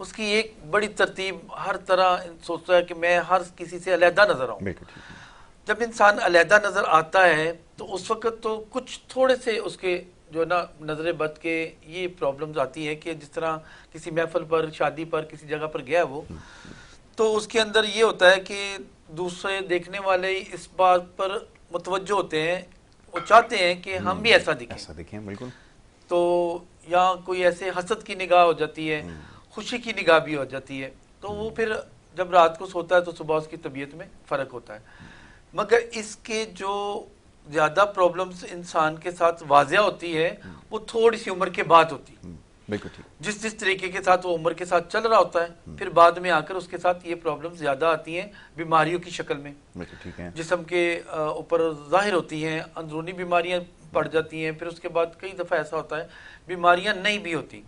اس کی ایک بڑی ترتیب ہر طرح سوچتا ہے کہ میں ہر کسی سے علیحدہ نظر آؤں. بالکل ٹھیک ہے. جب انسان علیحدہ نظر آتا ہے تو اس وقت تو کچھ تھوڑے سے اس کے جو ہے نا نظر بد کے یہ پرابلمز آتی ہے کہ جس طرح کسی محفل پر، شادی پر، کسی جگہ پر گیا وہ، تو اس کے اندر یہ ہوتا ہے کہ دوسرے دیکھنے والے اس بات پر متوجہ ہوتے ہیں، وہ چاہتے ہیں کہ ہم بھی ایسا دکھیں. ایسا دکھیں بالکل. تو یا کوئی ایسے حسد کی نگاہ ہو جاتی ہے، خوشی کی نگاہ بھی ہو جاتی ہے. تو وہ پھر جب رات کو سوتا ہے تو صبح اس کی طبیعت میں فرق ہوتا ہے. مگر اس کے جو زیادہ پرابلمز انسان کے ساتھ واضح ہوتی ہے وہ تھوڑی سی عمر کے بعد ہوتی ہے. بالکل ٹھیک. جس طریقے کے ساتھ وہ عمر کے ساتھ چل رہا ہوتا ہے پھر بعد میں آ کر اس کے ساتھ یہ پرابلم زیادہ آتی ہیں بیماریوں کی شکل میں. ٹھیک ہے. جسم کے اوپر ظاہر ہوتی ہیں، اندرونی بیماریاں پڑ جاتی ہیں. پھر اس کے بعد کئی دفعہ ایسا ہوتا ہے بیماریاں نہیں بھی ہوتی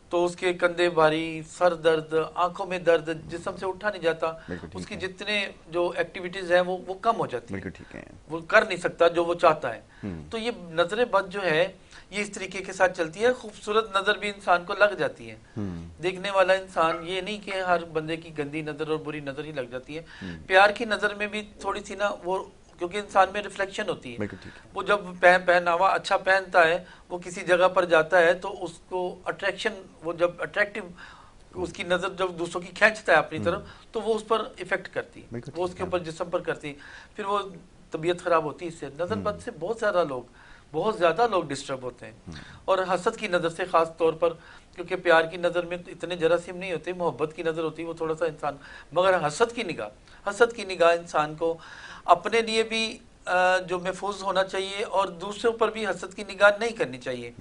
تو اس کے کندھے بھاری، سر درد، آنکھوں میں درد، جسم سے اٹھا نہیں جاتا، اس کی جتنے جو ایکٹیویٹیز ہیں وہ کم ہو جاتی ہیں، وہ کر نہیں سکتا جو وہ چاہتا ہے. تو یہ نظر بد جو ہے یہ اس طریقے کے ساتھ چلتی ہے. خوبصورت نظر بھی انسان کو لگ جاتی ہے. دیکھنے والا انسان، یہ نہیں کہ ہر بندے کی گندی نظر اور بری نظر ہی لگ جاتی ہے. پیار کی نظر میں بھی تھوڑی سی نا وہ، کیونکہ انسان میں ریفلیکشن ہوتی ہے. وہ جب پہناوا اچھا پہنتا ہے، وہ کسی جگہ پر جاتا ہے تو اس کو اٹریکشن، وہ جب اٹریکٹیو اس کی نظر جب دوسروں کی کھینچتا ہے اپنی طرف تو وہ اس پر ایفیکٹ کرتی ہے، وہ اس کے اوپر جسم پر کرتی ہے، پھر وہ طبیعت خراب ہوتی ہے. اس سے نظر بد سے بہت زیادہ لوگ ڈسٹرب ہوتے ہیں. اور حسد کی نظر سے خاص طور پر، کیونکہ پیار کی نظر میں اتنے جراثیم نہیں ہوتے، محبت کی نظر ہوتی ہے وہ تھوڑا سا انسان، مگر حسد کی نگاہ انسان کو اپنے لیے بھی جو محفوظ ہونا چاہیے اور دوسروں پر بھی حسد کی نگاہ نہیں کرنی چاہیے.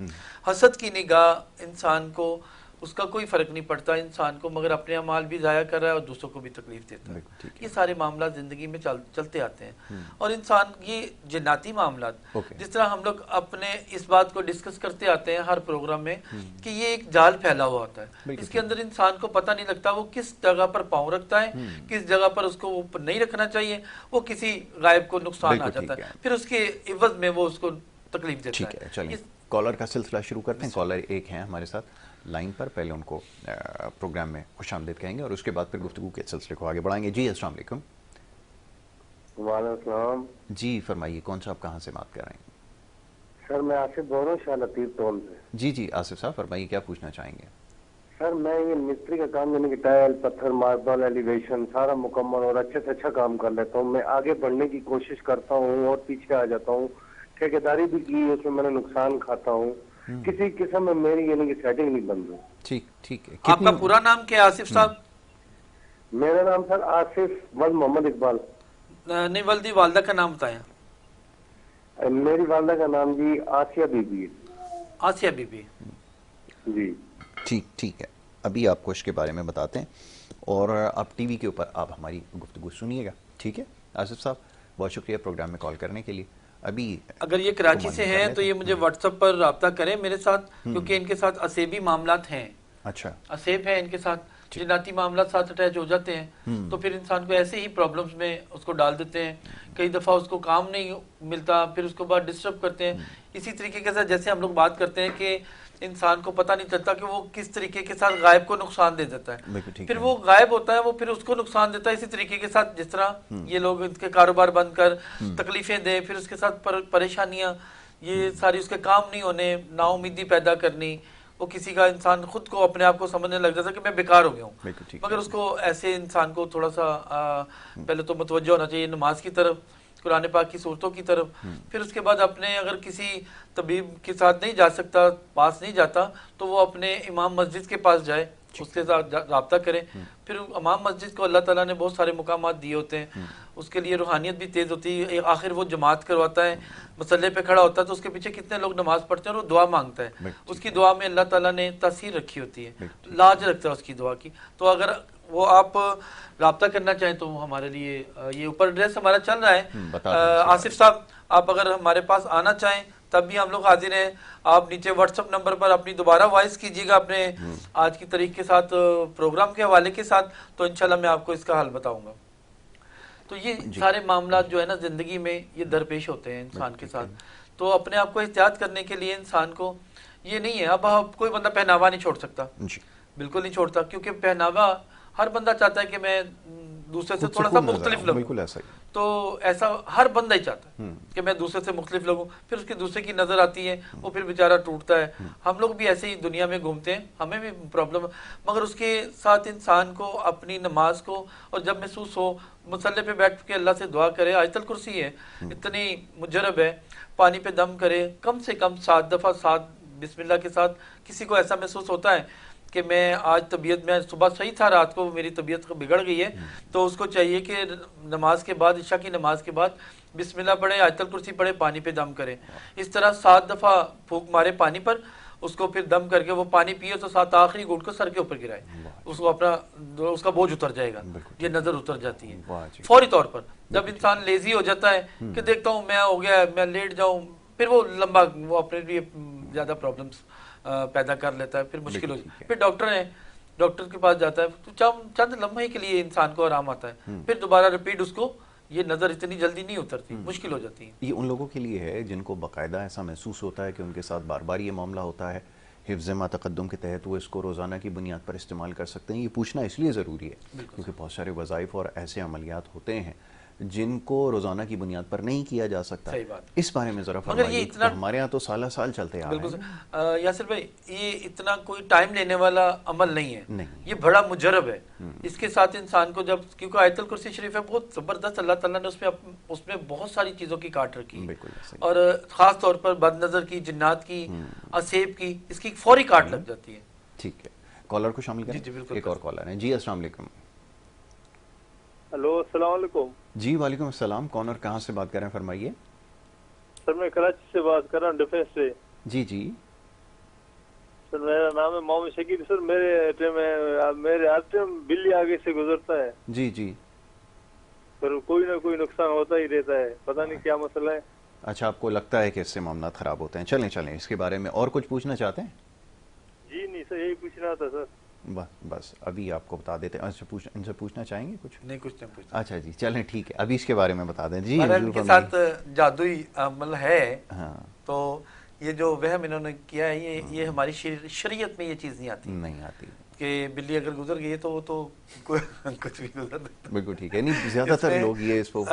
حسد کی نگاہ انسان کو، اس کا کوئی فرق نہیں پڑتا انسان کو، مگر اپنے اعمال بھی ضائع کر رہا ہے اور دوسروں کو بھی تکلیف دیتا ہے. یہ سارے معاملات زندگی میں چلتے آتے ہیں. اور انسان یہ جناتی معاملات، جس طرح ہم لوگ اپنے اس بات کو ڈسکس کرتے آتے ہیں ہر پروگرام میں کہ یہ ایک جال پھیلا ہوا ہوتا ہے. اس کے اندر انسان کو پتہ نہیں لگتا وہ کس جگہ پر پاؤں رکھتا ہے، کس جگہ پر اس کو نہیں رکھنا چاہیے. وہ کسی غائب کو نقصان آ جاتا ہے، پھر اس کے عوض میں وہ اس کو تکلیف دیتا ہے. چلیے کالر کا سلسلہ شروع کرتے ہیں. کالر ایک ہیں ہمارے ساتھ لائن پر، پہلے ان کو پروگرام میں خوش آمدید کہیں گے اور اس کے بعد پھر گفتگو کے سلسلے کو آگے بڑھائیں گے. جی السلام علیکم. وعلیکم السلام. جی فرمائیے، کون صاحب کہاں سے بات کر رہے ہیں؟ سر میں آصف بول رہا ہوں شاہ لطیف ٹول سے. جی آصف صاحب فرمائیے، کیا پوچھنا چاہیں گے؟ سر میں یہ مستری کا کام، یعنی کہ ٹائل، پتھر، ماربل، ایلیویشن سارا مکمل اور اچھے سے اچھا کام کر لیتا ہوں. میں آگے بڑھنے کی کوشش کرتا ہوں اور پیچھے آ جاتا ہوں. ٹھیکیداری بھی کی، اس میں میں نے نقصان کھاتا ہوں. کسی قسم میں میری یعنی کہ سیٹنگ نہیں بن رہی. ٹھیک ہے. آپ کا پورا نام کیا ہے آصف صاحب؟ میرا نام سر آصف ولد محمد اقبال. نہیں، ولدی والدہ کا نام بتائیں. میری والدہ کا نام جی آسیہ بی بی. آسیہ بی بی. جی ٹھیک ہے. ابھی آپ کو اس کے بارے میں بتاتے ہیں اور آپ ٹی وی کے اوپر آپ ہماری گفتگو سنیے گا. ٹھیک ہے آصف صاحب، بہت شکریہ پروگرام میں کال کرنے کے لیے. ابھی اگر یہ کراچی سے ہیں تو یہ مجھے واٹس ایپ پر رابطہ کریں میرے ساتھ، کیونکہ ان کے ساتھ اسیبی معاملات ہیں. اچھا، اسیب ہے ان کے ساتھ، جناتی معاملات ساتھ اٹیچ ہو جاتے ہیں تو پھر انسان کو ایسے ہی پرابلمز میں اس کو ڈال دیتے ہیں. کئی دفعہ اس کو کام نہیں ملتا، پھر اس کو بعد ڈسٹرب کرتے ہیں. اسی طریقے کے ساتھ جیسے ہم لوگ بات کرتے ہیں کہ انسان کو پتہ نہیں چلتا کہ وہ کس طریقے کے ساتھ غائب کو نقصان دے دیتا ہے، پھر وہ غائب ہوتا ہے وہ پھر اس کو نقصان دیتا ہے. اسی طریقے کے ساتھ جس طرح یہ لوگ ان کے کاروبار بند کر تکلیفیں دیں، پھر اس کے ساتھ پریشانیاں، یہ ساری اس کے کام نہیں ہونے، نا امیدی پیدا کرنی. وہ کسی کا انسان خود کو اپنے آپ کو سمجھنے لگ جاتا ہے کہ میں بیکار ہو گیا ہوں. مگر اس کو ایسے انسان کو تھوڑا سا پہلے تو متوجہ ہونا چاہیے نماز کی طرف، قرآن پاک کی صورتوں کی طرف. پھر اس کے بعد اپنے اگر کسی طبیب کے ساتھ نہیں جا سکتا، پاس نہیں جاتا، تو وہ اپنے امام مسجد کے پاس جائے، اس کے ساتھ رابطہ کرے. پھر امام مسجد کو اللہ تعالیٰ نے بہت سارے مقامات دیے ہوتے ہیں، اس کے لیے روحانیت بھی تیز ہوتی ہے. آخر وہ جماعت کرواتا ہے، مسلح پہ کھڑا ہوتا ہے تو اس کے پیچھے کتنے لوگ نماز پڑھتے ہیں اور وہ دعا مانگتا ہے. اس کی دعا میں اللہ تعالیٰ نے تاثیر رکھی ہوتی ہے، لاج رکھتا ہے اس کی دعا کی. تو اگر وہ آپ رابطہ کرنا چاہیں تو ہمارے لیے یہ اوپر ایڈریس ہمارا چل رہا ہے. آصف صاحب آپ اگر ہمارے پاس آنا چاہیں تب بھی ہم لوگ حاضر ہیں. آپ نیچے واٹس ایپ نمبر پر اپنی دوبارہ وائس کیجیے گا اپنے آج کی تاریخ کے ساتھ، پروگرام کے حوالے کے ساتھ، تو انشاءاللہ میں آپ کو اس کا حل بتاؤں گا. تو یہ سارے معاملات جو ہے نا زندگی میں یہ درپیش ہوتے ہیں انسان کے ساتھ. تو اپنے آپ کو احتیاط کرنے کے لیے انسان کو یہ نہیں ہے، اب کوئی بندہ پہناوا نہیں چھوڑ سکتا. بالکل نہیں چھوڑتا، کیونکہ پہناوا ہر بندہ چاہتا ہے کہ میں دوسرے سے تھوڑا سا مختلف لگوں، بالکل ایسا ہی، تو ایسا ہر بندہ ہی چاہتا ہے کہ میں دوسرے سے مختلف لگوں، پھر اس کی دوسرے کی نظر آتی ہے، وہ پھر بیچارہ ٹوٹتا ہے۔ ہم لوگ بھی ایسے ہی دنیا میں گھومتے ہیں، ہمیں بھی پرابلم، مگر اس کے ساتھ انسان کو اپنی نماز کو، اور جب محسوس ہو مصلی پہ بیٹھ کے اللہ سے دعا کرے، آیت الکرسی ہے اتنی مجرب ہے، پانی پہ دم کرے کم سے کم 7 دفعہ، 7 بسم اللہ کے ساتھ۔ کسی کو ایسا محسوس ہوتا ہے کہ میں آج طبیعت میں صبح صحیح تھا، رات کو میری طبیعت بگڑ گئی ہے، تو اس کو چاہیے کہ نماز کے بعد، عشاء کی نماز کے بعد بسم اللہ پڑھے، آیت الکرسی پڑھے، پانی پہ دم کرے، اس طرح 7 دفعہ پھونک مارے پانی پر، اس کو پھر دم کر کے وہ پانی پیے تو 7 آخری گھونٹ کو سر کے اوپر گرائے، اس کو اپنا اس کا بوجھ اتر جائے گا، یہ نظر اتر جاتی ہے فوری طور پر۔ جب انسان لیزی ہو جاتا ہے کہ دیکھتا ہوں میں ہو گیا میں لیٹ جاؤں، پھر وہ لمبا وہ اپنے لیے زیادہ پرابلمس پیدا کر لیتا ہے، پھر مشکل ہو جاتی ہے۔ پھر ڈاکٹر ہیں، ڈاکٹر کے پاس جاتا ہے تو چند لمحے کے لیے انسان کو آرام آتا ہے، پھر دوبارہ ریپیٹ اس کو یہ نظر اتنی جلدی نہیں اترتی، مشکل ہو جاتی ہے۔ یہ ان لوگوں کے لیے ہے جن کو باقاعدہ ایسا محسوس ہوتا ہے کہ ان کے ساتھ بار بار یہ معاملہ ہوتا ہے، حفظ ما تقدم کے تحت وہ اس کو روزانہ کی بنیاد پر استعمال کر سکتے ہیں۔ یہ پوچھنا اس لیے ضروری ہے کیونکہ بہت سارے وظائف اور ایسے عملیات ہوتے ہیں جن کو روزانہ کی بنیاد پر نہیں کیا جا سکتا۔ صحیح بات۔ اس بارے میں ذرا فرمائیے، ہمارے ہاں تو سالہ سال چلتے آ رہے ہیں۔ یاسر بھائی، یہ اتنا کوئی ٹائم لینے والا عمل نہیں ہے، یہ بڑا مجرب ہے۔ اس کے ساتھ انسان کو جب، کیونکہ آیت الکرسی شریف ہے بہت زبردست، اللہ تعالیٰ نے اس میں بہت ساری چیزوں کی کاٹ رکھی ہے، اور خاص طور پر بد نظر کی، جنات کی، اسیب کی، اس کی فوری کاٹ لگ جاتی ہے۔ ٹھیک ہے، کالر کو شامل کریں۔ ایک اور کالر ہے۔ جی السلام علیکم۔ ہلو السلام علیکم۔ جی وعلیکم السلام، کون اور کہاں سے بات کر رہے ہیں، فرمائیے۔ سر میں کراچی سے بات کر رہا ہوں، ڈیفینس سے۔ جی جی سر میرا نام ہے محمد شکیل۔ سر میرے ہر ٹائم بلی آگے سے گزرتا ہے۔ جی جی۔ سر کوئی نہ کوئی نقصان ہوتا ہی رہتا ہے، پتہ نہیں کیا مسئلہ ہے۔ اچھا، آپ کو لگتا ہے کہ اس سے معاملات خراب ہوتے ہیں۔ چلیں اس کے بارے میں اور کچھ پوچھنا چاہتے ہیں؟ جی نہیں سر، یہی پوچھنا تھا سر۔ بس ابھی آپ کو بتا دیتے ہیں۔ ان سے پوچھنا چاہیں گے کچھ؟ نہیں، کچھ نہیں پوچھنا۔ اچھا جی، چلیں ٹھیک ہے، ابھی اس کے بارے میں بتا دیں۔ جی ان کے ساتھ جادوئی عمل ہے، تو یہ جو وہم انہوں نے کیا ہے، یہ ہماری شریعت میں یہ چیز نہیں آتی کہ بلی اگر گزر گئی ہے تو وہ تو کچھ بھی گزر دیتا۔ بالکل ٹھیک ہے، نہیں زیادہ تر لوگ یہ اس کو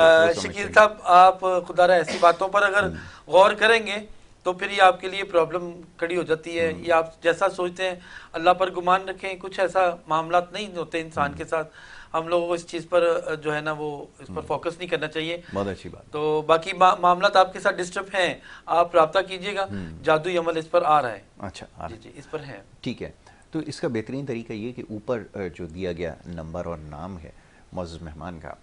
شکیل صاحب، آپ خدا رہا ایسی باتوں پر اگر غور کریں گے تو پھر یہ آپ کے لیے پرابلم کھڑی ہو جاتی ہے۔ یہ آپ جیسا سوچتے ہیں اللہ پر گمان رکھیں، کچھ ایسا معاملات نہیں ہوتے انسان کے ساتھ۔ ہم لوگوں کو اس چیز پر جو ہے نا وہ اس پر فوکس نہیں کرنا چاہیے۔ بہت اچھی بات۔ تو باقی معاملات آپ کے ساتھ ڈسٹرب ہیں، آپ رابطہ کیجیے گا، جادوئی عمل اس پر آ رہا ہے۔ اچھا جی اس پر ہے۔ ٹھیک ہے، تو اس کا بہترین طریقہ یہ کہ اوپر جو دیا گیا نمبر اور نام ہے معزز مہمان کا،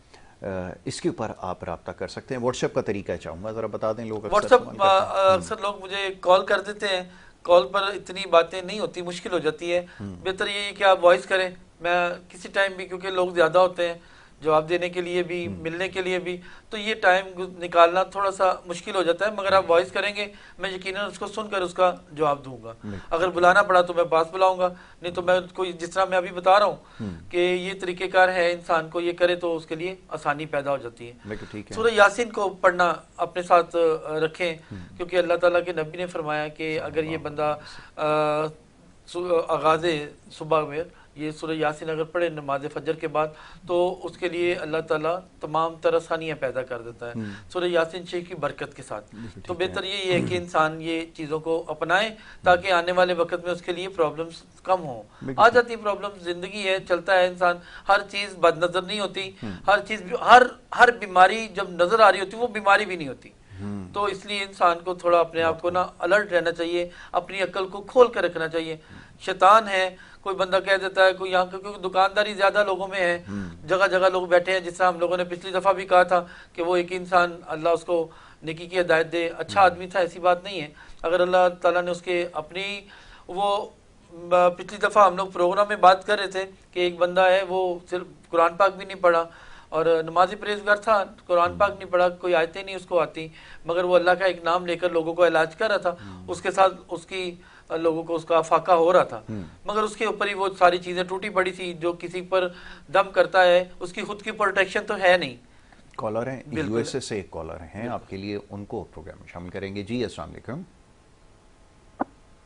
اس کے اوپر آپ رابطہ کر سکتے ہیں۔ واٹس ایپ کا طریقہ چاہوں گا ذرا بتا دیں۔ لوگ واٹس ایپ اکثر لوگ مجھے کال کر دیتے ہیں، کال پر اتنی باتیں نہیں ہوتی، مشکل ہو جاتی ہے۔ بہتر یہ ہے کہ آپ وائس کریں، میں کسی ٹائم بھی، کیونکہ لوگ زیادہ ہوتے ہیں جواب دینے کے لیے بھی، ملنے کے لیے بھی، تو یہ ٹائم نکالنا تھوڑا سا مشکل ہو جاتا ہے، مگر آپ وائس کریں گے میں یقیناً اس کو سن کر اس کا جواب دوں گا۔ اگر بلانا پڑا تو میں پاس بلاؤں گا، نہیں تو میں کوئی جس طرح میں ابھی بتا رہا ہوں کہ یہ طریقہ کار ہے، انسان کو یہ کرے تو اس کے لیے آسانی پیدا ہو جاتی ہے۔ سورہ یاسین کو پڑھنا اپنے ساتھ رکھیں، کیونکہ اللہ تعالیٰ کے نبی نے فرمایا کہ اگر یہ بندہ آغاز صبح میں یہ سورہ یاسین اگر پڑھے نماز فجر کے بعد تو اس کے لیے اللہ تعالیٰ تمام طرح آسانیاں پیدا کر دیتا ہے سورہ یاسین شریف کی برکت کے ساتھ۔ تو بہتر یہ ہے کہ انسان یہ چیزوں کو اپنائے تاکہ آنے والے وقت میں اس کے لیے پرابلمز کم ہوں۔ آ جاتی پرابلم، زندگی ہے، چلتا ہے انسان، ہر چیز بد نظر نہیں ہوتی، ہر چیز ہر بیماری جب نظر آ رہی ہوتی وہ بیماری بھی نہیں ہوتی۔ تو اس لیے انسان کو تھوڑا اپنے آپ کو نا الرٹ رہنا چاہیے، اپنی عقل کو کھول کر رکھنا چاہیے۔ شیطان ہے، کوئی بندہ کہہ دیتا ہے، کوئی یہاں کیونکہ دکانداری زیادہ لوگوں میں ہے، جگہ جگہ لوگ بیٹھے ہیں، جس طرح ہم لوگوں نے پچھلی دفعہ بھی کہا تھا کہ وہ ایک انسان اللہ اس کو نیکی کی ہدایت دے، اچھا آدمی تھا، ایسی بات نہیں ہے، اگر اللہ تعالیٰ نے اس کے اپنی وہ پچھلی دفعہ ہم لوگ پروگرام میں بات کر رہے تھے کہ ایک بندہ ہے وہ صرف قرآن پاک بھی نہیں پڑھا اور نمازی پرہیزگار تھا، قرآن پاک نہیں پڑھا، کوئی آیتیں نہیں اس کو آتی، مگر وہ اللہ کا ایک نام لے کر لوگوں کو علاج کر رہا تھا، اس کے ساتھ اس کی لوگوں کو اس کا افاقہ ہو رہا تھا، مگر اس کے اوپر ہی وہ ساری چیزیں ٹوٹی پڑی تھی۔ جو کسی پر دم کرتا ہے اس کی خود کی پروٹیکشن تو ہے نہیں۔ کالر ہیں یو ایس اے سے، ایک کالر ہیں آپ کے لیے، ان کو پروگرام میں شامل کریں گے۔ جی السلام علیکم۔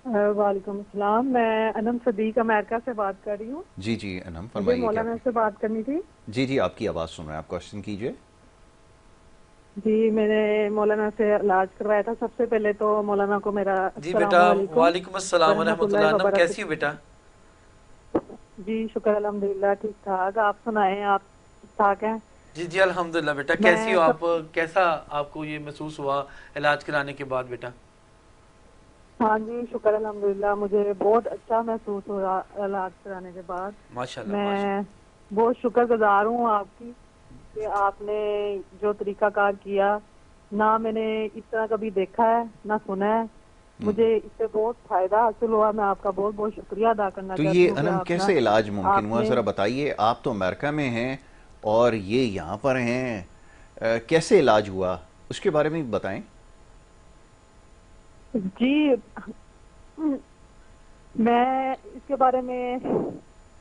وعلیکم السلام. میں انم صدیق امریکہ سے بات کر رہی ہوں. جی جی انم مجھے فرمائیے. مولانا سے بات کرنی تھی. جی جی آپ کی آواز سن رہے ہیں, آپ کوشچن کیجئے. جی میں نے مولانا سے علاج کروایا تھا. سب سے پہلے تو مولانا کو میرا جی السلام بیٹا علیکم وعلیکم السلام ورحمۃ ورحمۃ اللہ. اللہ انم وبرکاتہ. کیسی ہو بیٹا؟ جی شکر الحمدللہ ٹھیک ٹھاک. آپ سنائیں, آپ ٹھیک ٹھاک ہیں؟ جی جی الحمدللہ. بیٹا کیسی میں ہو آپ؟ سب کیسا آپ کو یہ محسوس ہوا علاج کرانے کے بعد بیٹا؟ ہاں جی شکر الحمدللہ, مجھے بہت اچھا محسوس ہوا علاج کرانے کے بعد. ماشاء اللہ ماشاء میں بہت شکر گزار ہوں آپ کی کہ آپ نے جو طریقہ کار کیا, نہ میں نے اس طرح کبھی دیکھا ہے نہ سنا ہے. مجھے اس سے بہت فائدہ حاصل ہوا. میں آپ کا بہت بہت شکریہ ادا کرنا تو چاہتی یہ ہوں کہ انم آپ کیسے علاج ممکن آپ ہوا, نے ذرا بتائیے. آپ تو امریکہ میں ہیں اور یہ یہاں پر ہیں, کیسے علاج ہوا اس کے بارے میں بھی بتائیں. جی میں اس کے بارے میں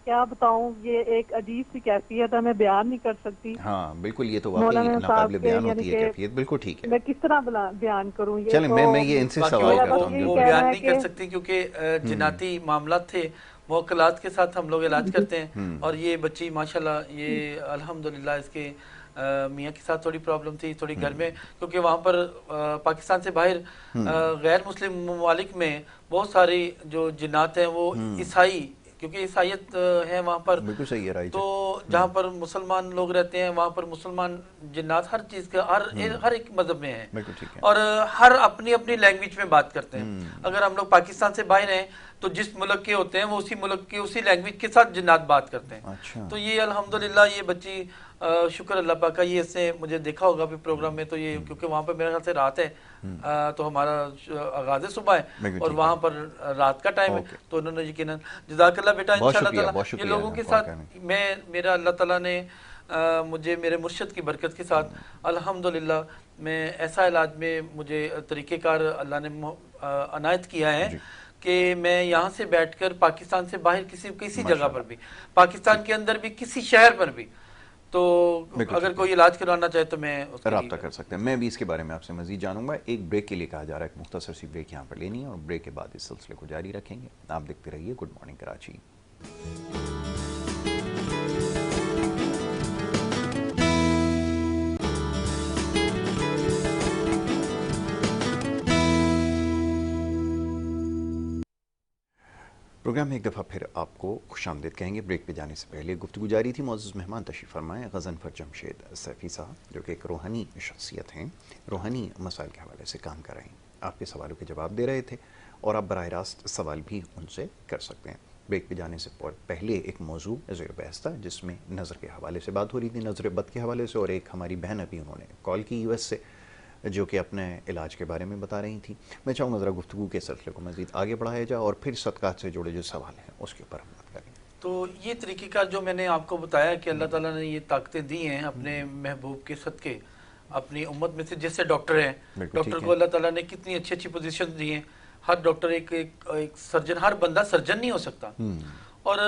کیا بتاؤں, یہ ایک عجیب سی کیفیت ہے, میں بیان نہیں کر سکتی. ہاں بالکل, یہ تو واقعی مولانا ناقابل صاحب کے بیان یعنی ہوتی ہے کہ کیفیت. بالکل ٹھیک ہے. میں کس طرح بیان کروں, یہ چلیں تو میں یہ ان سے باقی سوال میرا کرتا بس ہوں یہی جو وہ کہنا بیان ہے نہیں کہ کر سکتی کیونکہ جناتی معاملات تھے, موکلات کے ساتھ ہم لوگ علاج کرتے ہیں. اور یہ بچی ماشاءاللہ یہ الحمدللہ اس کے میاں کے ساتھ تھوڑی پرابلم تھی, تھوڑی گھر میں, کیونکہ وہاں پر پاکستان سے باہر غیر مسلم ممالک میں بہت ساری جو جنات ہیں وہ عیسائی, کیونکہ عیسائیت ہے وہاں پر, بالکل صحیح ہے رائٹ. تو جہاں پر مسلمان لوگ رہتے ہیں وہاں پر مسلمان جنات ہر چیز کا ہر ایک مذہب میں ہیں, بالکل ٹھیک ہے. اور ہر اپنی اپنی لینگویج میں بات کرتے ہیں. اگر ہم لوگ پاکستان سے باہر ہیں تو جس ملک کے ہوتے ہیں وہ اسی ملک کی اسی لینگویج کے ساتھ جنات بات کرتے ہیں. اچھا تو یہ الحمدللہ یہ بچی شکر اللہ پاک کا, یہ اس نے مجھے دیکھا ہوگا بھی پروگرام میں, تو یہ کیونکہ وہاں پہ میرے خیال سے رات ہے, تو ہمارا آغاز صبح ہے بالکل اور ٹھیک وہاں ہے. پر رات کا ٹائم ہے, اوکے, تو انہوں نے یقیناً جزاک اللہ بیٹا. بہت انشاءاللہ شکریہ, تعالیٰ بہت یہ شکریہ لوگوں کے کال ساتھ کرنے. میرا اللہ تعالیٰ نے مجھے میرے مرشد کی برکت کے ساتھ الحمدللہ میں ایسا علاج میں مجھے طریقہ کار اللہ نے عنایت کیا ہے جی کہ میں یہاں سے بیٹھ کر پاکستان سے باہر کسی ماشاء جگہ اللہ. پر بھی, پاکستان کے اندر بھی کسی شہر پر بھی, تو بالکل اگر ٹھیک ہے. کوئی علاج کروانا چاہے تو میں اس کے رابطہ لیے کر سکتے ہیں. میں بھی اس کے بارے میں آپ سے مزید جانوں گا. ایک بریک کے لیے کہا جا رہا ہے, ایک مختصر سی بریک یہاں پر لینی ہے, اور بریک کے بعد اس سلسلے کو جاری رکھیں گے. آپ دیکھتے رہیے گڈ مارننگ کراچی. پروگرام میں ایک دفعہ پھر آپ کو خوش آمدید کہیں گے. بریک پہ جانے سے پہلے گفتگو جاری تھی. معزز مہمان تشریف فرمائیں غضنفر جمشید سیفی صاحب, جو کہ ایک روحانی شخصیت ہیں, روحانی مسائل کے حوالے سے کام کر رہے ہیں. آپ کے سوالوں کے جواب دے رہے تھے, اور آپ براہ راست سوال بھی ان سے کر سکتے ہیں. بریک پہ جانے سے پہلے ایک موضوع زیر بحث تھا جس میں نظر کے حوالے سے بات ہو رہی تھی, نظر بد کے حوالے سے, اور ایک ہماری بہن ابھی انہوں نے کال کی US سے, جو کہ اپنے علاج کے بارے میں بتا رہی تھیں. میں چاہوں گا ذرا گفتگو کے سلسلے کو مزید آگے بڑھایا جائے, اور پھر صدقات سے جڑے جو سوال ہیں اس کے اوپر ہم بات کریں. تو یہ طریقہ کار جو میں نے آپ کو بتایا کہ اللہ تعالیٰ نے یہ طاقتیں دی ہیں اپنے محبوب کے صدقے, اپنی امت میں سے جیسے ڈاکٹر ہیں, ڈاکٹر کو اللہ تعالیٰ نے کتنی اچھی اچھی پوزیشن دی ہیں. ہر ڈاکٹر ایک سرجن, ہر بندہ سرجن نہیں ہو سکتا, اور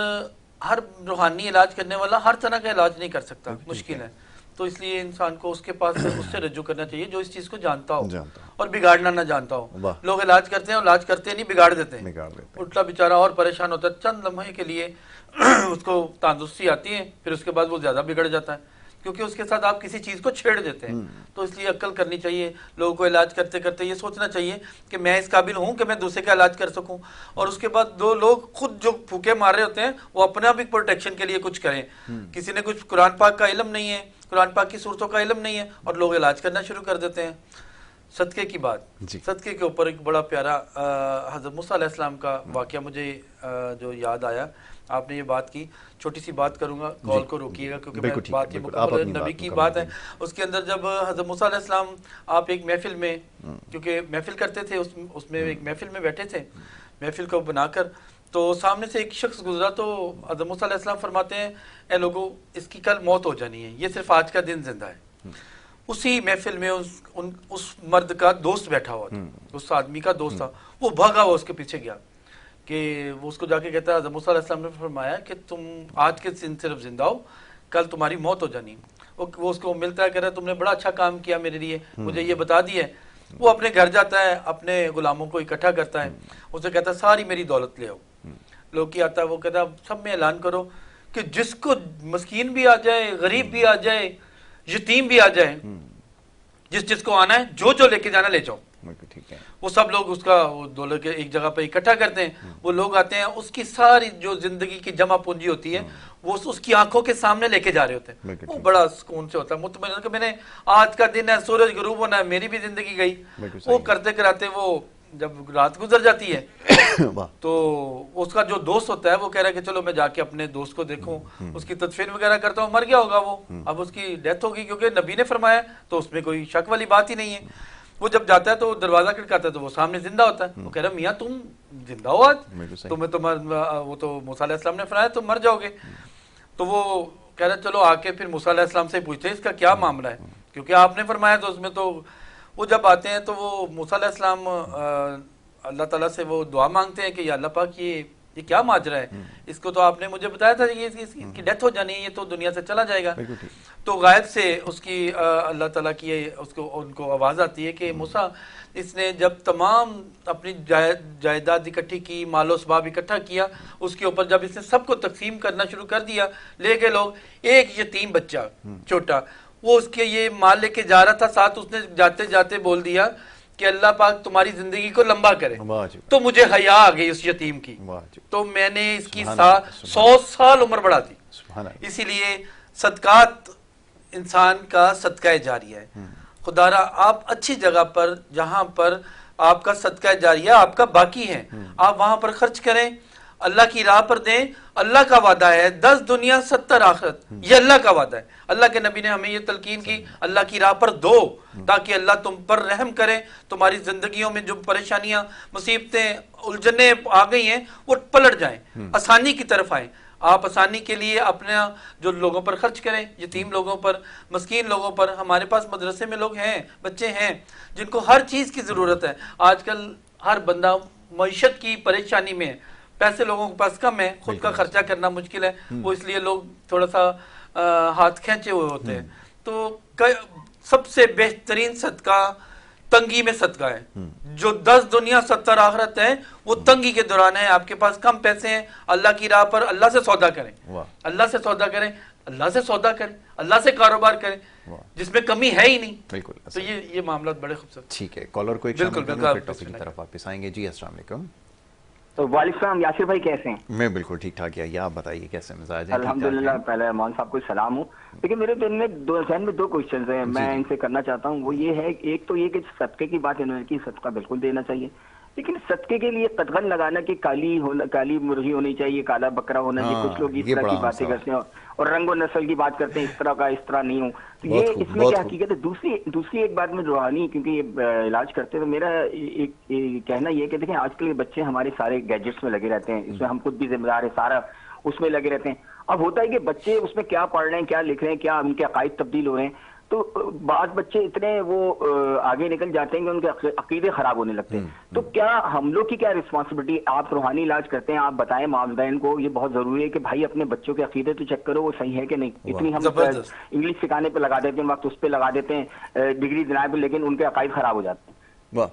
ہر روحانی علاج کرنے والا ہر طرح کا علاج نہیں کر سکتا, مشکل ہے. تو اس لیے انسان کو اس کے پاس اس سے رجوع کرنا چاہیے جو اس چیز کو جانتا ہو اور بگاڑنا نہ جانتا ہو. لوگ علاج کرتے ہیں, علاج کرتے نہیں, بگاڑ دیتے ہیں. الٹا بیچارہ اور پریشان ہوتا ہے, چند لمحے کے لیے اس کو تندرستی آتی ہے, پھر اس کے بعد وہ زیادہ بگڑ جاتا ہے, کیونکہ اس کے ساتھ آپ کسی چیز کو چھیڑ دیتے ہیں. تو اس لیے عقل کرنی چاہیے لوگوں کو. علاج کرتے کرتے یہ سوچنا چاہیے کہ میں اس قابل ہوں کہ میں دوسرے کا علاج کر سکوں, اور اس کے بعد دو لوگ خود جو پھوکے مار رہے ہوتے ہیں وہ اپنا بھی پروٹیکشن کے لیے کچھ کریں. کسی نے کچھ قرآن پاک کا علم نہیں ہے, قرآن پاک کی صورتوں کا علم نہیں ہے, اور لوگ علاج کرنا شروع کر دیتے ہیں. صدقے کی بات, صدقے کے اوپر ایک بڑا پیارا حضرت موسیٰ علیہ السلام کا واقعہ مجھے جو یاد آیا. آپ نے یہ بات کی, چھوٹی سی بات کروں گا, کال کو روکیے گا کیونکہ میں بات یہ مکمل نبی کی بات ہے. اس کے اندر جب حضرت موسیٰ علیہ السلام آپ ایک محفل میں, کیونکہ محفل کرتے تھے, اس میں ایک محفل میں بیٹھے تھے, محفل کو بنا کر, تو سامنے سے ایک شخص گزرا, تو حضرت موسیٰ علیہ السلام فرماتے ہیں اے لوگو اس کی کل موت ہو جانی ہے, یہ صرف آج کا دن زندہ ہے. اسی محفل میں اس مرد کا دوست بیٹھا ہوا تھا, اس آدمی کا دوست تھا, وہ بھاگا ہوا اس کے پیچھے گیا, کہ وہ اس کو جا کے کہتا ہے حضرت موسیٰ علیہ السلام نے فرمایا کہ تم آج کے دن صرف زندہ ہو, کل تمہاری موت ہو جانی. وہ اس کو ملتا ہے, کہہ رہا ہے تم نے بڑا اچھا کام کیا میرے لیے, مجھے یہ بتا دیا ہے. وہ اپنے گھر جاتا ہے، اپنے غلاموں کو اکٹھا کرتا ہے، اسے کہتا ہے ساری میری دولت لے آؤ. لوگ کی آتا ہے، وہ کہتا ہے سب میں اعلان کرو کہ جس کو مسکین بھی آ جائے، غریب بھی آ جائے، یتیم بھی آ جائے، جس کو آنا ہے جو لے کے جانا لے جاؤ. ٹھیک ہے. وہ سب لوگ اس کا دولت کے ایک جگہ پہ اکٹھا کرتے ہیں. وہ لوگ آتے ہیں، اس کی ساری جو زندگی کی جمع پونجی ہوتی ہے وہ اس کی آنکھوں کے سامنے لے کے جا رہے ہوتے ہیں. وہ بڑا سکون سے ہوتا ہے، مطمئن کہ میں نے آج کا دن ہے، سورج غروب ہونا ہے، میری بھی زندگی گئی. وہ کرتے کراتے وہ جب رات گزر جاتی ہے تو اس کا جو دوست ہوتا ہے وہ کہہ رہا ہے کہ چلو میں جا کے اپنے دوست کو دیکھوں، اس کی تدفین وغیرہ کرتا ہوں. مر گیا ہوگا وہ، اب اس کی ڈیتھ ہوگی کیونکہ نبی نے فرمایا تو اس میں کوئی شک والی بات ہی نہیں ہے. وہ جب جاتا ہے تو دروازہ کھٹکاتا ہے تو وہ سامنے زندہ ہوتا ہے. وہ کہہ رہا ہے میاں تم زندہ ہو آج؟ تمہیں وہ تو موسیٰ علیہ السلام نے فرمایا تم مر جاؤ گے. تو وہ کہہ رہا ہے چلو آ کے پھر موسیٰ علیہ السلام سے پوچھتے ہیں اس کا کیا معاملہ ہے، کیونکہ آپ نے فرمایا تو اس میں تو. وہ جب آتے ہیں تو وہ موسیٰ علیہ السلام اللہ تعالیٰ سے وہ دعا مانگتے ہیں کہ یا اللہ پاک یہ کیا ماجرا ہے، اس کو تو آپ نے مجھے بتایا تھا کہ اس کی ڈیتھ ہو جانی ہے، یہ تو دنیا سے چلا جائے گا. تو غائب سے اس کی اللہ تعالیٰ کی ان کو آواز آتی ہے کہ موسیٰ اس نے جب تمام اپنی جائیداد اکٹھی کی، مال و اسباب اکٹھا کیا، اس کے اوپر جب اس نے سب کو تقسیم کرنا شروع کر دیا، لے گئے لوگ. ایک یتیم بچہ چھوٹا وہ اس کے یہ مال لے کے جا رہا تھا، ساتھ اس نے جاتے جاتے بول دیا کہ اللہ پاک تمہاری زندگی کو لمبا کرے. تو مجھے حیا آ گئی اس یتیم کی، تو میں نے اس کی 100 سال عمر بڑھا دی. اسی لیے صدقات انسان کا صدقہ جاریہ ہے. خدا را آپ اچھی جگہ پر جہاں پر آپ کا صدقہ جاریہ آپ کا باقی ہے، آپ وہاں پر خرچ کریں، اللہ کی راہ پر دیں. اللہ کا وعدہ ہے 10 دنیا 70 آخرت، یہ اللہ کا وعدہ ہے. اللہ کے نبی نے ہمیں یہ تلقین کی اللہ کی راہ پر دو تاکہ اللہ تم پر رحم کرے، تمہاری زندگیوں میں جو پریشانیاں مصیبتیں الجھنیں آ گئی ہیں وہ پلٹ جائیں، آسانی کی طرف آئیں. آپ آسانی کے لیے اپنے جو لوگوں پر خرچ کریں، یتیم لوگوں پر، مسکین لوگوں پر. ہمارے پاس مدرسے میں لوگ ہیں، بچے ہیں جن کو ہر چیز کی ضرورت ہے. آج کل ہر بندہ معیشت کی پریشانی میں ہے، پیسے لوگوں کے پاس کم ہے، خود کا خرچہ کرنا مشکل ہے، وہ اس لیے لوگ تھوڑا سا ہاتھ کھینچے ہوئے ہوتے ہیں. تو سب سے بہترین صدقہ تنگی میں صدقہ ہے. جو 10 دنیا 70 آخرت ہے وہ تنگی کے دوران ہے. آپ کے پاس کم پیسے ہیں، اللہ کی راہ پر اللہ سے سودا کریں، اللہ سے سودا کریں، اللہ سے سودا کریں، اللہ سے کاروبار کریں جس میں کمی ہے ہی نہیں. بالکل. تو یہ معاملات بڑے خوبصورت. ٹھیک ہے، کالر کو ایک ٹاپک کی طرف واپس آئیں گے. جی السلام علیکم. تو وعلیکم السلام. یاسر بھائی کیسے ہیں؟ میں بالکل ٹھیک ٹھاک. یہ آپ بتائیے کیسے مزاج ہیں؟ الحمدللہ. پہلے مولانا صاحب کو سلام ہوں. لیکن میرے دل میں ذہن میں 2 کوشچنز ہیں، میں ان سے کرنا چاہتا ہوں. وہ یہ ہے، ایک تو یہ کہ صدقے کی بات انہوں نے کی، صدقہ بالکل دینا چاہیے، لیکن صدقے کے لیے قدغن لگانا کہ کالی مرغی ہونی چاہیے، کالا بکرا ہونا چاہیے. کچھ لوگ اس طرح کی باتیں کرتے ہیں اور رنگ و نسل کی بات کرتے ہیں، اس طرح کا اس طرح نہیں ہوں. تو یہ اس میں کیا حقیقت ہے؟ دوسری ایک بات میں روحانی، کیونکہ یہ علاج کرتے ہیں، تو میرا کہنا یہ کہ دیکھیں آج کل کے بچے ہمارے سارے گیجٹس میں لگے رہتے ہیں، اس میں ہم خود بھی ذمہ دار ہیں، سارا اس میں لگے رہتے ہیں. اب ہوتا ہے کہ بچے اس میں کیا پڑھ رہے ہیں، کیا لکھ رہے ہیں، کیا ان کے عقائد تبدیل ہو رہے ہیں. تو بعض بچے اتنے وہ آگے نکل جاتے ہیں کہ ان کے عقیدے خراب ہونے لگتے ہیں. تو کیا ہم لوگ کی کیا رسپانسبلٹی؟ آپ روحانی علاج کرتے ہیں، آپ بتائیں والدین کو یہ بہت ضروری ہے کہ بھائی اپنے بچوں کے عقیدے تو چیک کرو وہ صحیح ہے کہ نہیں. اتنی ہم انگلش سکھانے پہ لگا دیتے ہیں وقت، اس پہ لگا دیتے ہیں ڈگری دلانے پہ، لیکن ان کے عقائد خراب ہو جاتے ہیں. واہ،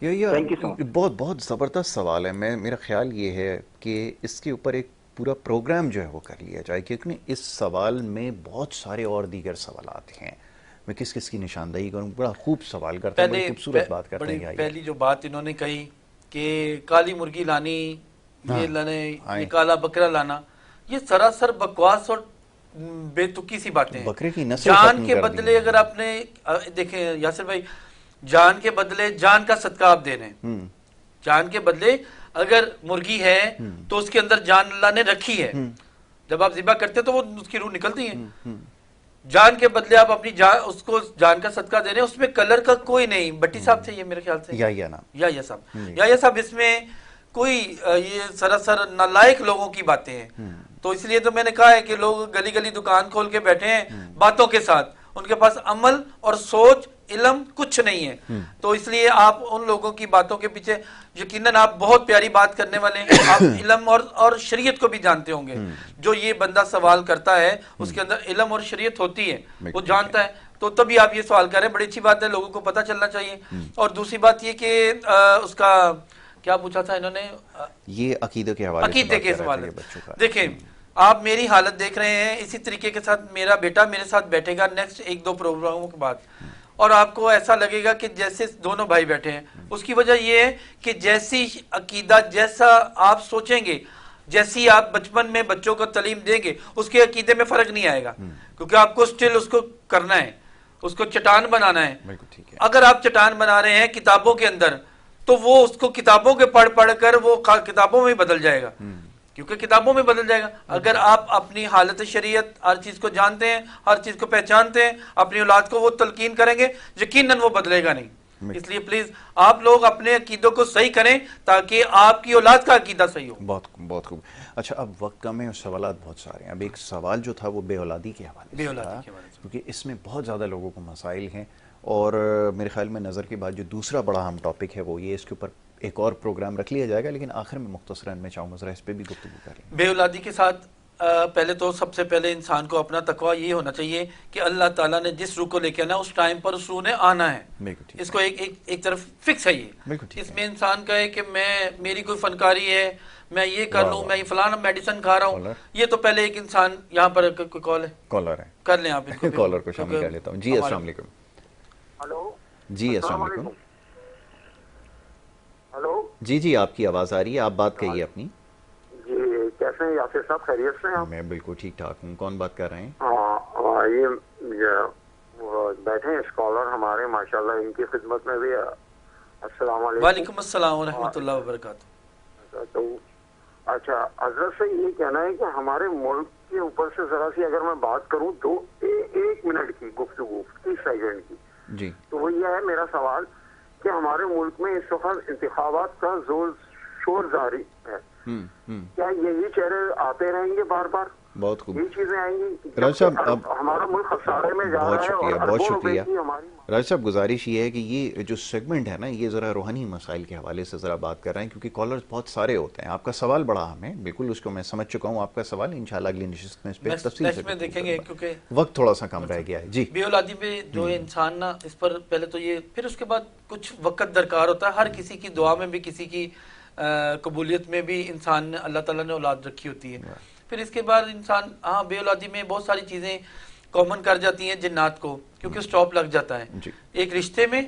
یہ بہت زبردست سوال ہے. میرا خیال یہ ہے کہ اس کے اوپر ایک پورا پروگرام جو ہے وہ کر لیا جائے، کیونکہ اس سوال میں بہت سارے اور دیگر سوالات ہیں. میں کس کی نشاندہی کروں؟ بڑا خوب سوال کرتے ہیں، بڑی خوبصورت بات کرتے ہیں. پہلی جو بات انہوں نے کہی کہ کالی مرغی لانی، یہ لانے، یہ کالا بکرا لانا، یہ سراسر بکواس اور بے تکی سی باتیں ہیں. بکرے کی نسل جان کے بدلے اگر آپ نے دیکھیں یاسر بھائی، جان کے بدلے جان کا صدقہ آپ دے رہے ہیں. جان کے بدلے اگر مرغی ہے تو اس کے اندر جان اللہ نے رکھی ہے، جب آپ ذبح کرتے ہیں تو وہ اس کی روح نکلتی ہے. جان کے بدلے آپ اپنی جان، اس کو جان کا صدقہ دے رہے ہیں، اس میں کلر کا کوئی نہیں. بٹی صاحب تھے یہ میرے خیال سے، یا صاحب، اس میں کوئی یہ سراسر نالائق لوگوں کی باتیں ہیں. تو اس لیے تو میں نے کہا ہے کہ لوگ گلی گلی دکان کھول کے بیٹھے ہیں باتوں کے ساتھ، ان کے پاس عمل اور سوچ علم کچھ نہیں ہے. تو اس لیے آپ ان لوگوں کی باتوں کے پیچھے، یقیناً آپ بہت پیاری بات کرنے والے ہیں، آپ علم اور شریعت کو بھی جانتے ہوں گے. جو یہ بندہ سوال کرتا ہے اس کے اندر علم اور شریعت ہوتی ہے، وہ جانتا ہے. تو تبھی آپ یہ سوال کر رہے ہیں، بڑی اچھی بات ہے، لوگوں کو پتہ چلنا چاہیے۔ اور دوسری بات یہ کہ اس کا کیا پوچھا تھا انہوں نے، یہ عقیدے کے حوالے عقیدے کے سے حوالے بچوں کا۔ دیکھیں آپ میری حالت دیکھ رہے ہیں، اسی طریقے کے ساتھ میرا بیٹا میرے ساتھ بیٹھے گا نیکسٹ 1-2 پروگراموں کے بعد، اور آپ کو ایسا لگے گا کہ جیسے دونوں بھائی بیٹھے ہیں۔ اس کی وجہ یہ ہے کہ جیسی عقیدہ، جیسا آپ سوچیں گے، جیسی آپ بچپن میں بچوں کو تعلیم دیں گے، اس کے عقیدے میں فرق نہیں آئے گا، کیونکہ آپ کو سٹل اس کو کرنا ہے، اس کو چٹان بنانا ہے۔ اگر آپ چٹان بنا رہے ہیں کتابوں کے اندر، تو وہ اس کو کتابوں کے پڑھ پڑھ کر وہ کتابوں میں بدل جائے گا، کیونکہ کتابوں میں بدل جائے گا۔ اگر آپ اپنی حالت شریعت ہر چیز کو جانتے ہیں، ہر چیز کو پہچانتے ہیں، اپنی اولاد کو وہ تلقین کریں گے، یقیناً وہ بدلے گا نہیں۔ اس لیے پلیز آپ لوگ اپنے عقیدوں کو صحیح کریں تاکہ آپ کی اولاد کا عقیدہ صحیح ہو۔ بہت خوب۔ اچھا اب وقت کم ہے اور سوالات بہت سارے ہیں۔ اب ایک سوال جو تھا وہ بے اولادی کے حوالے سے تھا، کیونکہ اس میں بہت زیادہ لوگوں کو مسائل ہیں، اور میرے خیال میں نظر کے بعد جو دوسرا بڑا اہم ٹاپک ہے وہ یہ، اس کے اوپر ایک اور پروگرام رکھ لیا جائے گا، لیکن آخر میں مختصراً میں چاہوں گا ذرا اس پہ بھی گفتگو کر لیں۔ بے اولادی کے ساتھ پہلے تو سب سے پہلے انسان کو اپنا تقویٰ یہ ہونا چاہیے کہ اللہ تعالیٰ نے جس روح کو لے کے آنا اس ٹائم پر اس روح نے آنا ہے، اس کو ایک طرف فکس ہے۔ یہ اس میں انسان کہے کہ میری کوئی فنکاری ہے، میں یہ کر لوں، میں یہ فلانا میڈیسن کھا رہا ہوں، یہ تو پہلے ایک انسان یہاں پر کوئی کالر ہے، کر لیں آپ کالر کو شامل کر لیتا ہوں۔ جی السلام علیکم۔ ہلو جی السلام علیکم۔ ہلو جی آپ کی آواز آ رہی ہے، آپ بات کہیے اپنی۔ جی کیسے ہیں یاسر صاحب، خیریت سے ہیں آپ؟ میں بالکل ٹھیک ٹھاک ہوں۔ کون بات کر رہے ہیں؟ یہ بیٹھے ہیں اسکالر ہمارے ماشاءاللہ، ان کی خدمت میں بھی السلام علیکم۔ وعلیکم السلام ورحمۃ اللہ وبرکاتہ۔ تو اچھا حضرت سے یہ کہنا ہے کہ ہمارے ملک کے اوپر سے ذرا سی اگر میں بات کروں تو 1 منٹ کی گفتگو 30 سیکنڈ کی، جی تو وہ یہ ہے میرا سوال کہ ہمارے ملک میں اس وقت انتخابات کا زور شور جاری ہے، کیا یہی چہرے آتے رہیں گے بار بار؟ بہت خوب۔ یہ چیزیں آئیں گی؟ راج صاحب اب ہمارا ملک خسارے میں جا رہا ہے، اور بہت شکریہ۔ ہماری راج صاحب گزارش یہ ہے کہ یہ جو سیگمنٹ ہے نا، یہ ذرا روحانی مسائل کے حوالے سے ذرا بات کر رہے ہیں، کیونکہ کالرز بہت سارے ہوتے ہیں۔ آپ کا سوال بڑا اہم ہے، بالکل اس کو میں سمجھ چکا ہوں آپ کا سوال، انشاءاللہ اگلی نشست میں اس پہ تفصیل سے دیکھیں گے، کیونکہ وقت تھوڑا سا کم رہ گیا ہے۔ جی بے اولادی میں جو انسان نا، اس پر پہلے تو یہ، پھر اس کے بعد کچھ وقت درکار ہوتا ہے، ہر کسی کی دعا میں بھی، کسی کی قبولیت میں بھی انسان نے، اللہ تعالیٰ نے اولاد رکھی ہوتی ہے۔ پھر اس کے بعد انسان بے اولادی میں بہت ساری چیزیں کامن کر جاتی ہیں جنات کو، کیونکہ سٹاپ لگ جاتا ہے ایک رشتے میں،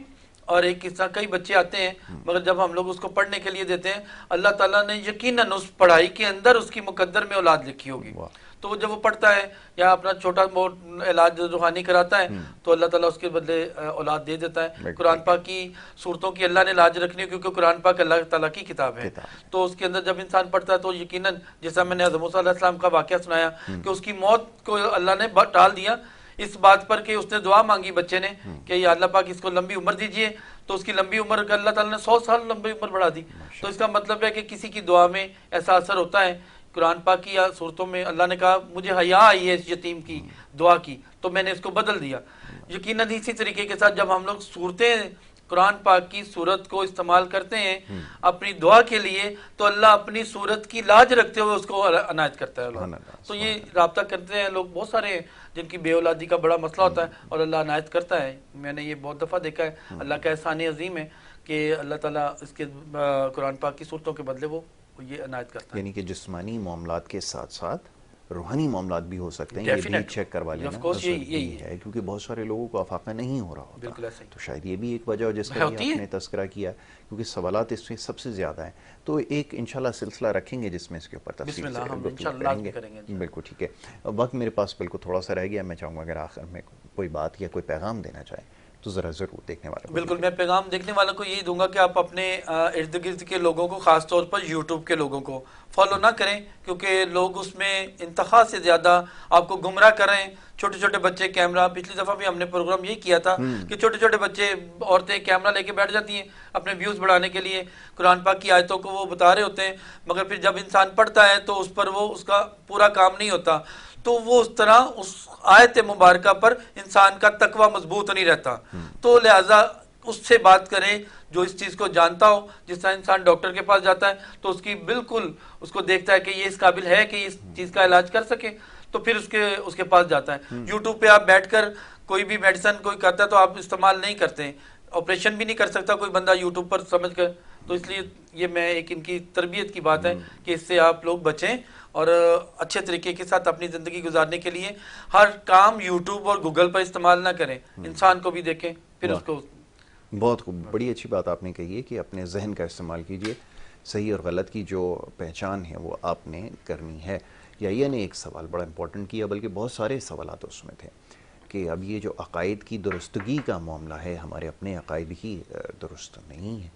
اور ایک قصہ، کئی بچے آتے ہیں مگر جب ہم لوگ اس کو پڑھنے کے لیے دیتے ہیں، اللہ تعالیٰ نے یقیناً اس پڑھائی کے اندر اس کی مقدر میں اولاد لکھی ہوگی، تو جب وہ پڑھتا ہے یا اپنا چھوٹا موٹ علاج روحانی کراتا ہے تو اللہ تعالیٰ اس کے بدلے اولاد دے دیتا ہے۔ قرآن پاک کی صورتوں کی اللہ نے لاج رکھنی ہے، کیونکہ قرآن پاک اللہ تعالیٰ کی کتاب ہے، تو اس کے اندر جب انسان پڑھتا ہے تو یقیناً، جیسا میں نے حضرت موسیٰ علیہ السلام کا واقعہ سنایا کہ اس کی موت کو اللہ نے ٹال دیا اس بات پر کہ اس نے دعا مانگی بچے نے کہ یا اللہ پاک اس کو لمبی عمر دیجئے، تو اس کی لمبی عمر کا اللہ تعالیٰ نے 100 سال لمبی عمر بڑھا دی۔ تو اس کا مطلب ہے کہ کسی کی دعا میں ایسا اثر ہوتا ہے۔ قرآن پاک کی صورتوں میں اللہ نے کہا مجھے حیا آئی ہے اس یتیم کی دعا کی، تو میں نے اس کو بدل دیا۔ یقیناً اسی طریقے کے ساتھ جب ہم لوگ صورتیں، قرآن پاک کی صورت کو استعمال کرتے ہیں اپنی دعا کے لیے، تو اللہ اپنی صورت کی لاج رکھتے ہوئے اس کو عنایت کرتا ہے۔ تو یہ رابطہ کرتے ہیں لوگ، بہت سارے ہیں جن کی بے اولادی کا بڑا مسئلہ ہوتا ہے اور اللہ عنایت کرتا ہے۔ میں نے یہ بہت دفعہ دیکھا ہے، اللہ کا احسان عظیم ہے کہ اللہ تعالیٰ اس کے قرآن پاک کی صورتوں کے بدلے وہ یہ عنایت کرتا ہے۔ یعنی کہ جسمانی معاملات کے ساتھ ساتھ روحانی معاملات بھی ہو سکتے ہیں، یہ بھی چیک کروا لینا یہی ہے، کیونکہ بہت سارے لوگوں کو افاقہ نہیں ہو رہا ہوتا، تو شاید یہ بھی ایک وجہ ہو جس کا بھی آپ نے تذکرہ کیا، کیونکہ سوالات اس میں سب سے زیادہ ہیں۔ تو ایک انشاءاللہ سلسلہ رکھیں گے جس میں اس کے اوپر تفصیل سے گفتگو کریں گے۔ بالکل ٹھیک ہے، وقت میرے پاس بالکل تھوڑا سا رہ گیا، میں چاہوں گا اگر آخر میں کوئی بات یا کوئی پیغام دینا چاہیں تو ذرا ضرور دیکھنے والوں کو۔ بالکل، میں پیغام دیکھنے والوں کو یہی دوں گا کہ آپ اپنے ارد گرد کے لوگوں کو، خاص طور پر یوٹیوب کے لوگوں کو فالو نہ کریں، کیونکہ لوگ اس میں انتہا سے زیادہ آپ کو گمراہ کر رہے ہیں۔ چھوٹے چھوٹے بچے کیمرہ، پچھلی دفعہ بھی ہم نے پروگرام یہی کیا تھا کہ چھوٹے چھوٹے بچے، عورتیں کیمرہ لے کے بیٹھ جاتی ہیں اپنے ویوز بڑھانے کے لیے، قرآن پاک کی آیتوں کو وہ بتا رہے ہوتے ہیں، مگر پھر جب انسان پڑھتا ہے تو اس پر وہ اس کا پورا کام نہیں ہوتا، تو وہ اس طرح اس آیت مبارکہ پر انسان کا تقویٰ مضبوط نہیں رہتا۔ تو لہٰذا اس سے بات کریں جو اس چیز کو جانتا ہو، جس طرح انسان ڈاکٹر کے پاس جاتا ہے تو اس کی بالکل اس کو دیکھتا ہے کہ یہ اس قابل ہے کہ اس چیز کا علاج کر سکے، تو پھر اس کے پاس جاتا ہے. یوٹیوب پہ آپ بیٹھ کر کوئی بھی میڈیسن کوئی کرتا ہے تو آپ استعمال نہیں کرتے ہیں, آپریشن بھی نہیں کر سکتا کوئی بندہ یوٹیوب پر سمجھ کر. تو اس لیے یہ میں ایک ان کی تربیت کی بات ہے کہ اس سے آپ لوگ بچیں اور اچھے طریقے کے ساتھ اپنی زندگی گزارنے کے لیے ہر کام یوٹیوب اور گوگل پر استعمال نہ کریں, انسان کو بھی دیکھیں پھر اس کو. بہت خوب, بڑی اچھی بات آپ نے کہی ہے کہ اپنے ذہن کا استعمال کیجئے, صحیح اور غلط کی جو پہچان ہے وہ آپ نے کرنی ہے. یا نے ایک سوال بڑا امپورٹنٹ کیا, بلکہ بہت سارے سوالات اس میں تھے کہ اب یہ جو عقائد کی درستگی کا معاملہ ہے, ہمارے اپنے عقائد ہی درست نہیں ہے,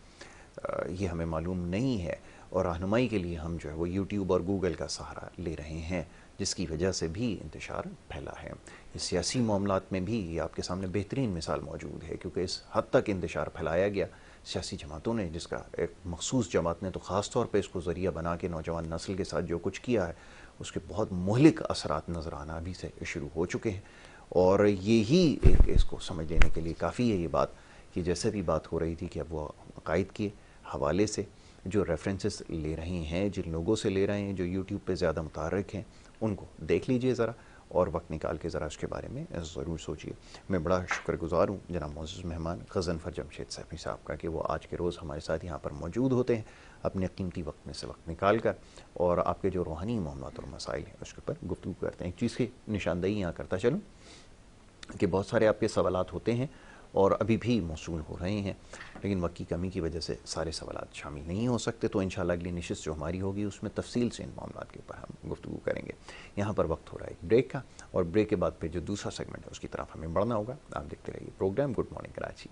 یہ ہمیں معلوم نہیں ہے, اور رہنمائی کے لیے ہم جو ہے وہ یوٹیوب اور گوگل کا سہارا لے رہے ہیں, جس کی وجہ سے بھی انتشار پھیلا ہے. اس سیاسی معاملات میں بھی یہ آپ کے سامنے بہترین مثال موجود ہے, کیونکہ اس حد تک انتشار پھیلایا گیا سیاسی جماعتوں نے, جس کا ایک مخصوص جماعت نے تو خاص طور پہ اس کو ذریعہ بنا کے نوجوان نسل کے ساتھ جو کچھ کیا ہے اس کے بہت مہلک اثرات نظر آنا ابھی سے شروع ہو چکے ہیں. اور یہی ایک اس کو سمجھ لینے کے لیے کافی ہے یہ بات کہ جیسے بھی بات ہو رہی تھی کہ اب وہ عقائد کے حوالے سے جو ریفرنسز لے رہے ہیں, جن لوگوں سے لے رہے ہیں جو یوٹیوب پہ زیادہ متحرک ہیں, ان کو دیکھ لیجئے ذرا اور وقت نکال کے ذرا اس کے بارے میں ضرور سوچئے. میں بڑا شکر گزار ہوں جناب معزز مہمان غضنفر جمشید صاحب صاحب کا کہ وہ آج کے روز ہمارے ساتھ یہاں پر موجود ہوتے ہیں اپنے قیمتی وقت میں سے وقت نکال کر, اور آپ کے جو روحانی معاملات اور مسائل ہیں اس کے اوپر گفتگو کرتے ہیں. ایک چیز کی نشاندہی یہاں کرتا چلوں کہ بہت سارے آپ کے سوالات ہوتے ہیں اور ابھی بھی موصول ہو رہے ہیں, لیکن وقت کی کمی کی وجہ سے سارے سوالات شامل نہیں ہو سکتے. تو انشاءاللہ اگلی نشست جو ہماری ہوگی اس میں تفصیل سے ان معاملات کے اوپر ہم گفتگو کریں گے. یہاں پر وقت ہو رہا ہے ایک بریک کا, اور بریک کے بعد پھر جو دوسرا سیگمنٹ ہے اس کی طرف ہمیں بڑھنا ہوگا. آپ دیکھتے رہیے پروگرام گڈ مارننگ کراچی.